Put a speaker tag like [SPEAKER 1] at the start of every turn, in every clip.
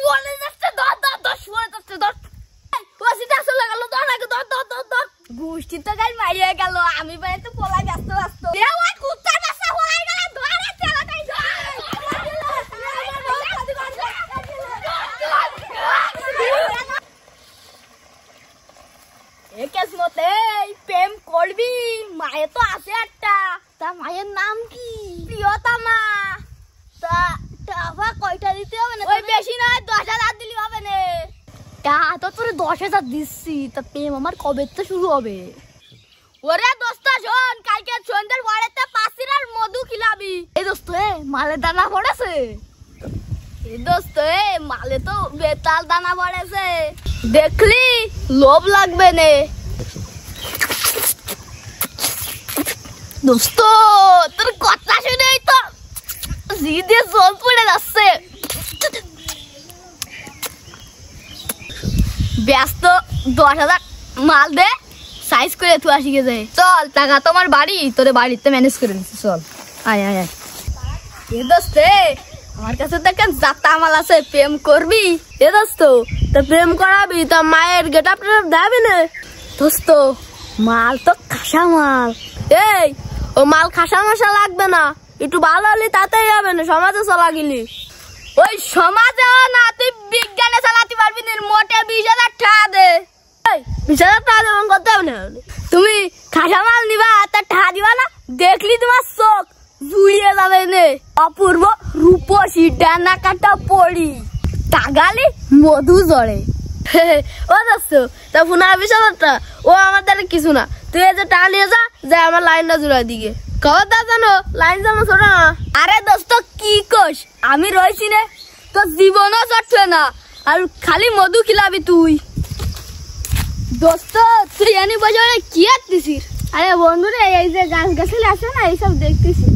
[SPEAKER 1] বলে যাচ্ছে দশ বলে যাচ্ছে ওসিটা আসলে গেল দর গুষ্টি তো গাই মারিয়ে গেল আমি বাইরে তো পলাই ব্যস্ত এ ওই কুত্তার বাচ্চা পলাই গেল ধরে চালাটাই এ কেসমতে প্রেম করবি মায়ে তো আছে একটা তা মায়ের নাম কি প্রিয়তমা তা টাকা কয়টা দিতে হবে না ওই বেশি নয় 10,000 দিলি হবে না তা তো তোরে 10,000 দিচ্ছি তা প্রেম আমার কবে তো শুরু হবে ওরে দোস্ত শোন কালকে সন্ধ্যার পরেতে পাঁচির আর মধু খিলাবি এই দোস্ত মালে দানা পড়েছে এই দোস্ত মালে তো বেতাল দানা পড়েছে দেখলি লোভ লাগবে নে দোস্ত তোর কথা শুনেই তো জিদে জল পড়ে যাচ্ছে ব্যস্ত 10,000 মাল দে সাইজ করে তুই আসি গে যায় চল টাকা তোমার বাড়ি তোরে বাড়িতে ম্যানেজ করে দিচ্ছি চল আয় আয় আয় এ দোস্ত আমার কাছে তো কেন যাতা মাল আছে প্রেম করবি এ দোস্ত তো প্রেম করাবি তো মায়ের গেট আপ দেবে না দোস্ত মাল তো খাসা মাল এই ও মাল খাসা মশা লাগবে না একটু ভালো হলে তাতেই হবে না সমাজে চলা গেলি ওই সমাজে না তুই বিজ্ঞানে চালাতে পারবি না মোটে 20,000 টাকা দে 20,000 টাকা দেবেন করতে হবে না তুমি খাসা মাল নিবা তা টাকা দিবা না দেখলি তোমার চোখ জুড়িয়ে যাবে নে অপূর্ব রূপসী ডানা কাটা পড়ি তাগালি মধু জড়ে ও দোস্ত তা পুনা 20,000 ও আমাদের কিছু না তুই এই যে টাকা নিয়ে যা আমার লাইনটা জোড়া দিকে খবরদার জানো লাইন জানো ছোট না আরে দোস্ত কি কোস আমি রয়েছি রে তোর জীবনও চটছে না আর খালি মধু খিলাবি তুই দোস্ত তুই এনে বাজারে কি আছিস আরে বন্ধু রে এই যে গাছ গাছালি আছে না এইসব দেখতেছি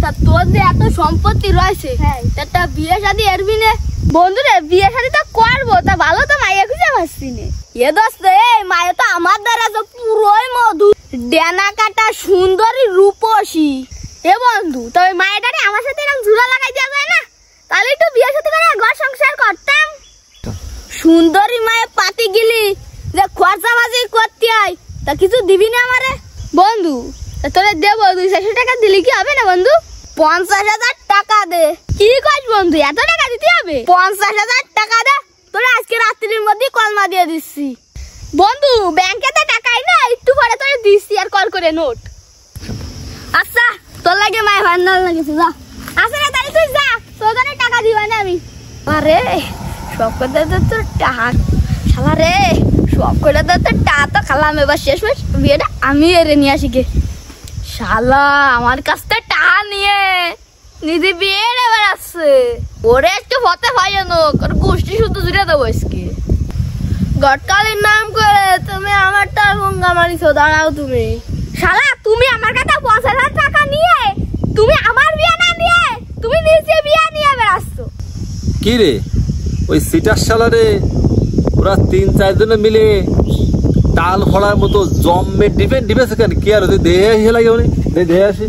[SPEAKER 1] তা তোর যে এত সম্পত্তি রয়েছে হ্যাঁ একটা বিয়ে শাদী এরবি না বন্ধু রে বিয়ে শাদী তো করবো তা ভালো তো মাইয়া খুঁজে পাচ্ছি না এ দোস্ত মায়ে তো আমার দ্বারা তো পুরোই মধু ডেনা কাটা সুন্দরী রূপসী এ বন্ধু তবে মায়েটারে আমার সাথে এরকম ঝুলা লাগাই দেওয়া যায় না তাহলে একটু বিয়ে সাথে করে ঘর সংসার করতাম সুন্দরী মায়ে পাতি গিলি যে খরচা বাজি করতে হয় তা কিছু দিবি না আমারে বন্ধু তোরে দেবো 200 টাকা দিলি কি হবে না বন্ধু 50,000 টাকা দে কি কইস বন্ধু এত টাকা দিতে হবে 50,000 টাকা দে তোরে আজকে রাত্রির মধ্যে কলমা দিয়ে দিচ্ছি বন্ধু ব্যাংকে তো টাকাই না একটু পরে তোরে দিচ্ছি আর কল করে নোট আচ্ছা তোর লাগে মাই ভান্ডার লাগেছে যা আচ্ছা রে তাই তুই যা তোর জন্য টাকা দিবা না আমি আরে সব কথা তো টাকা শালা রে সব করে তো টাকা তো খালাম এবার শেষ হয়ে বিয়েটা আমি এরে নিয়ে আসি গে শালা আমার কাছ থেকে টাকা নিয়ে নিধি বিয়ে এবার আসছে ওরে একটু হতে পাইও না গোষ্ঠী শুধু জুড়ে দেবো আজকে গটকালির নাম করে তুমি আমার টাকা গঙ্গা মারিছো দাঁড়াও তুমি শালা তুমি আমার কাছে 50,000 টাকা নিয়ে তুমি আমার বিয়ে না নিয়ে তুমি নিজে বিয়ে নিয়ে বেড়াচ্ছো
[SPEAKER 2] কি রে ওই সিটার শালারে ওরা 3-4 জনে মিলে তাল ফলার মতো জম্মে ডিপেন্ড ডিপেন্ড কি আর দেহে লাগে দেহে আসি